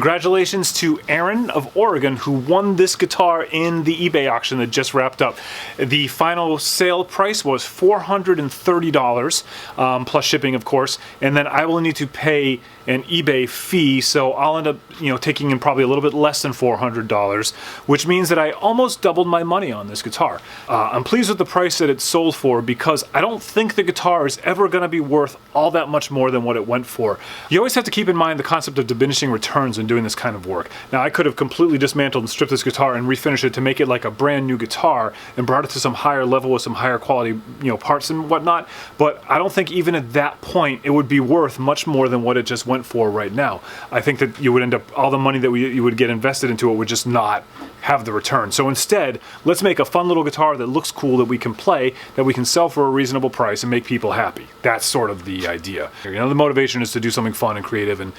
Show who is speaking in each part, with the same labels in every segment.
Speaker 1: Congratulations to Aaron of Oregon, who won this guitar in the eBay auction that just wrapped up. The final sale price was $430, plus shipping, of course, and then I will need to pay an eBay fee, so I'll end up, taking in probably a little bit less than $400, which means that I almost doubled my money on this guitar. I'm pleased with the price that it sold for because I don't think the guitar is ever going to be worth all that much more than what it went for. You always have to keep in mind the concept of diminishing returns when doing this kind of work. Now, I could have completely dismantled and stripped this guitar and refinished it to make it like a brand new guitar and brought it to some higher level with some higher quality, parts and whatnot, but I don't think even at that point it would be worth much more than what it just went for right now. I think that you would end up, all the money that you would get invested into it would just not have the return. So instead, let's make a fun little guitar that looks cool, that we can play, that we can sell for a reasonable price and make people happy. That's sort of the idea. The motivation is to do something fun and creative and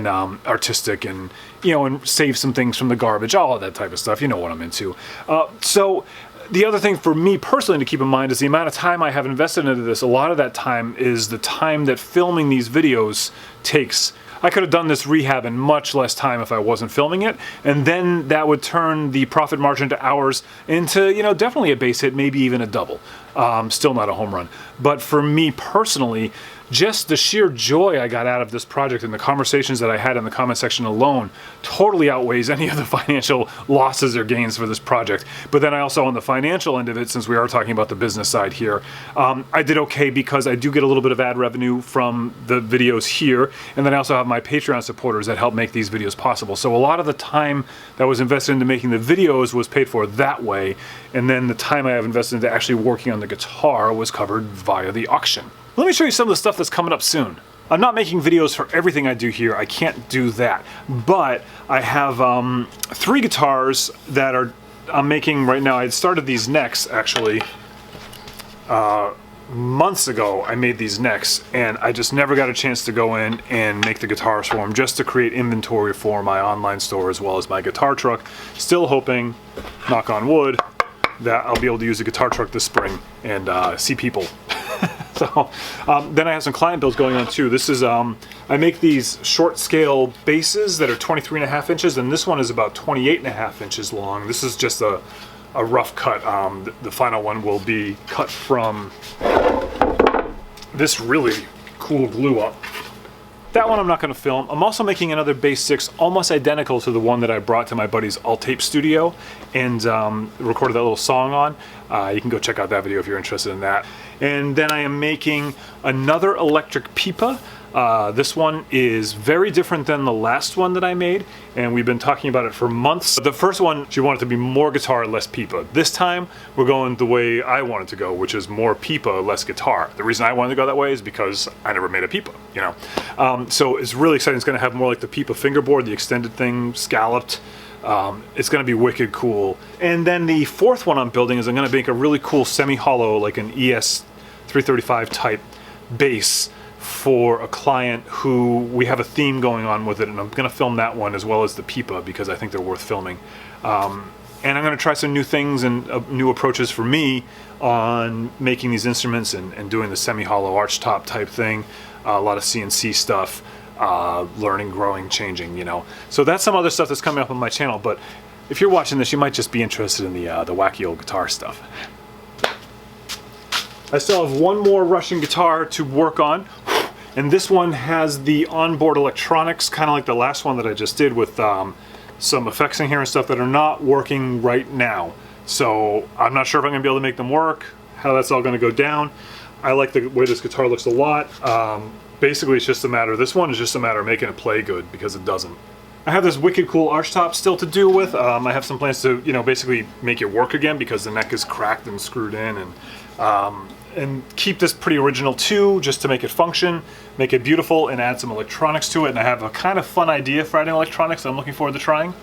Speaker 1: artistic and, and save some things from the garbage, all of that type of stuff. You know what I'm into. So the other thing for me personally to keep in mind is the amount of time I have invested into this. A lot of that time is the time that filming these videos takes. I could have done this rehab in much less time if I wasn't filming it, and then that would turn the profit margin to hours into, definitely a base hit, maybe even a double. Still not a home run. But for me personally, just the sheer joy I got out of this project and the conversations that I had in the comment section alone totally outweighs any of the financial losses or gains for this project. But then I also, on the financial end of it, since we are talking about the business side here, I did okay because I do get a little bit of ad revenue from the videos here, and then I also have my Patreon supporters that help make these videos possible. So a lot of the time that was invested into making the videos was paid for that way, and then the time I have invested into actually working on the guitar was covered via the auction. Let me show you some of the stuff that's coming up soon. I'm not making videos for everything I do here, I can't do that, but I have 3 guitars that I'm making right now. I had started these necks actually months ago. I made these necks and I just never got a chance to go in and make the guitars for them, just to create inventory for my online store as well as my guitar truck. Still hoping, knock on wood, that I'll be able to use the guitar truck this spring and see people. So then I have some client builds going on too. This is, I make these short scale bases that are 23.5 inches, and this one is about 28.5 inches long. This is just a rough cut. The final one will be cut from this really cool glue up. That one I'm not going to film. I'm also making another Bass 6 almost identical to the one that I brought to my buddy's Alt-Tape studio and recorded that little song on. You can go check out that video if you're interested in that. And then I am making another electric pipa. This one is very different than the last one that I made, and we've been talking about it for months. The first one, she wanted to be more guitar, less pipa. This time, we're going the way I wanted to go, which is more pipa, less guitar. The reason I wanted to go that way is because I never made a pipa, So it's really exciting. It's gonna have more like the pipa fingerboard, the extended thing, scalloped. It's gonna be wicked cool. And then the fourth one I'm building is I'm gonna make a really cool semi-hollow, like an ES 335 type bass for a client who we have a theme going on with it, and I'm going to film that one as well as the pipa because I think they're worth filming. And I'm going to try some new things and new approaches for me on making these instruments and doing the semi-hollow arch top type thing, a lot of CNC stuff, learning, growing, changing, So that's some other stuff that's coming up on my channel, but if you're watching this, you might just be interested in the wacky old guitar stuff. I still have one more Russian guitar to work on, and this one has the onboard electronics, kind of like the last one that I just did with some effects in here and stuff that are not working right now. So I'm not sure if I'm going to be able to make them work, how that's all going to go down. I like the way this guitar looks a lot. Basically, it's just a matter, this one is just a matter of making it play good because it doesn't. I have this wicked cool arch top still to do with. I have some plans to, basically make it work again because the neck is cracked and screwed in, and keep this pretty original too, just to make it function, make it beautiful, and add some electronics to it. And I have a kind of fun idea for adding electronics that I'm looking forward to trying.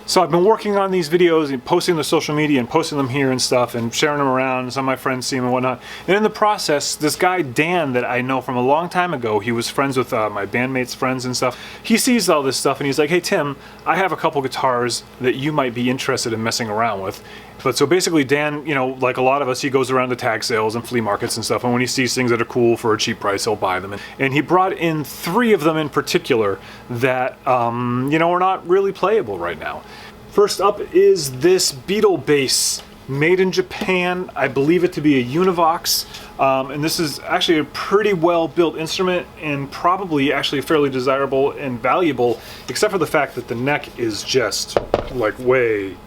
Speaker 1: So I've been working on these videos and posting them to social media and posting them here and stuff and sharing them around, and some of my friends see them and whatnot. And in the process, this guy Dan that I know from a long time ago, he was friends with my bandmates' friends and stuff, he sees all this stuff and he's like, hey Tim, I have a couple guitars that you might be interested in messing around with. But so basically Dan, you know, like a lot of us, he goes around to tag sales and flea markets and stuff, and when he sees things that are cool for a cheap price, he'll buy them. And he brought in 3 of them in particular that, you know, are not really playable right now. First up is this Beetle Base, made in Japan. I believe it to be a Univox, and this is actually a pretty well built instrument and probably actually fairly desirable and valuable, except for the fact that the neck is just like way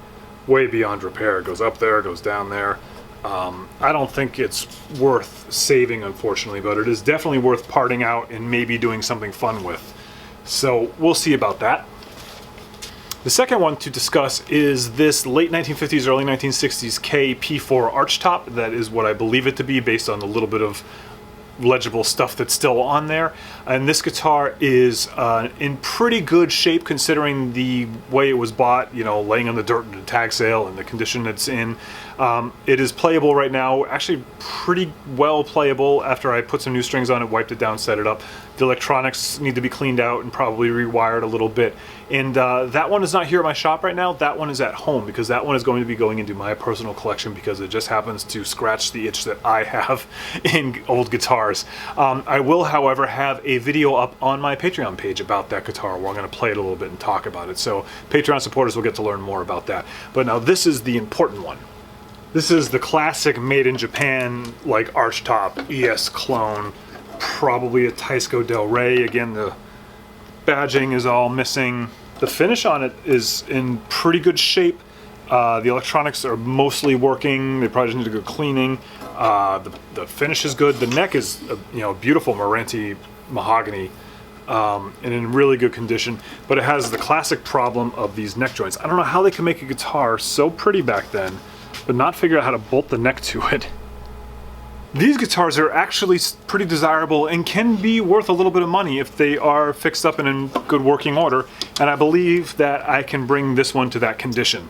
Speaker 1: beyond repair. It goes up there, it goes down there. I don't think it's worth saving, unfortunately, but it is definitely worth parting out and maybe doing something fun with. So we'll see about that. The second one to discuss is this late 1950s, early 1960s Kp4 Arch top. That is what I believe it to be based on the little bit of legible stuff that's still on there. And this guitar is in pretty good shape considering the way it was bought, you know, laying on the dirt in a tag sale and the condition it's in. It is playable right now, actually pretty well playable after I put some new strings on it, wiped it down, set it up. The electronics need to be cleaned out and probably rewired a little bit. And that one is not here at my shop right now. That one is at home because that one is going to be going into my personal collection because it just happens to scratch the itch that I have in old guitars. I will, however, have a video up on my Patreon page about that guitar where I'm going to play it a little bit and talk about it. So Patreon supporters will get to learn more about that. But now this is the important one. This is the classic made in Japan, like arch top, ES clone, probably a Taisco Del Rey. Again, the badging is all missing. The finish on it is in pretty good shape. The electronics are mostly working. They probably just need a good cleaning. The finish is good. The neck is, you know, beautiful Marenti mahogany and in really good condition. But it has the classic problem of these neck joints. I don't know how they could make a guitar so pretty back then, but not figure out how to bolt the neck to it. These guitars are actually pretty desirable and can be worth a little bit of money if they are fixed up and in good working order, and I believe that I can bring this one to that condition.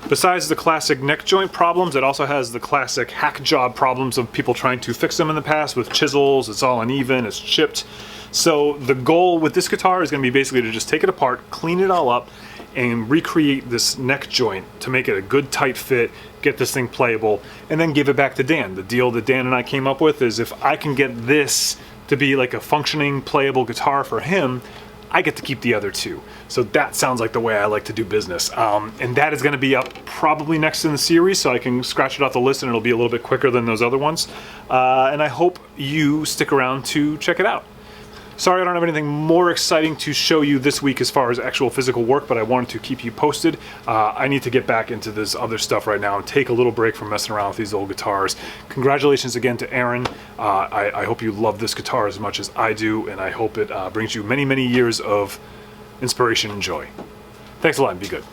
Speaker 1: Besides the classic neck joint problems, it also has the classic hack job problems of people trying to fix them in the past with chisels. It's all uneven, it's chipped. So the goal with this guitar is going to be basically to just take it apart, clean it all up, and recreate this neck joint to make it a good tight fit, get this thing playable, and then give it back to Dan. The deal that Dan and I came up with is if I can get this to be like a functioning playable guitar for him, I get to keep the other 2. So that sounds like the way I like to do business. And that is going to be up probably next in the series, so I can scratch it off the list and it'll be a little bit quicker than those other ones. And I hope you stick around to check it out. Sorry I don't have anything more exciting to show you this week as far as actual physical work, but I wanted to keep you posted. I need to get back into this other stuff right now and take a little break from messing around with these old guitars. Congratulations again to Aaron. I hope you love this guitar as much as I do, and I hope it brings you many, many years of inspiration and joy. Thanks a lot and be good.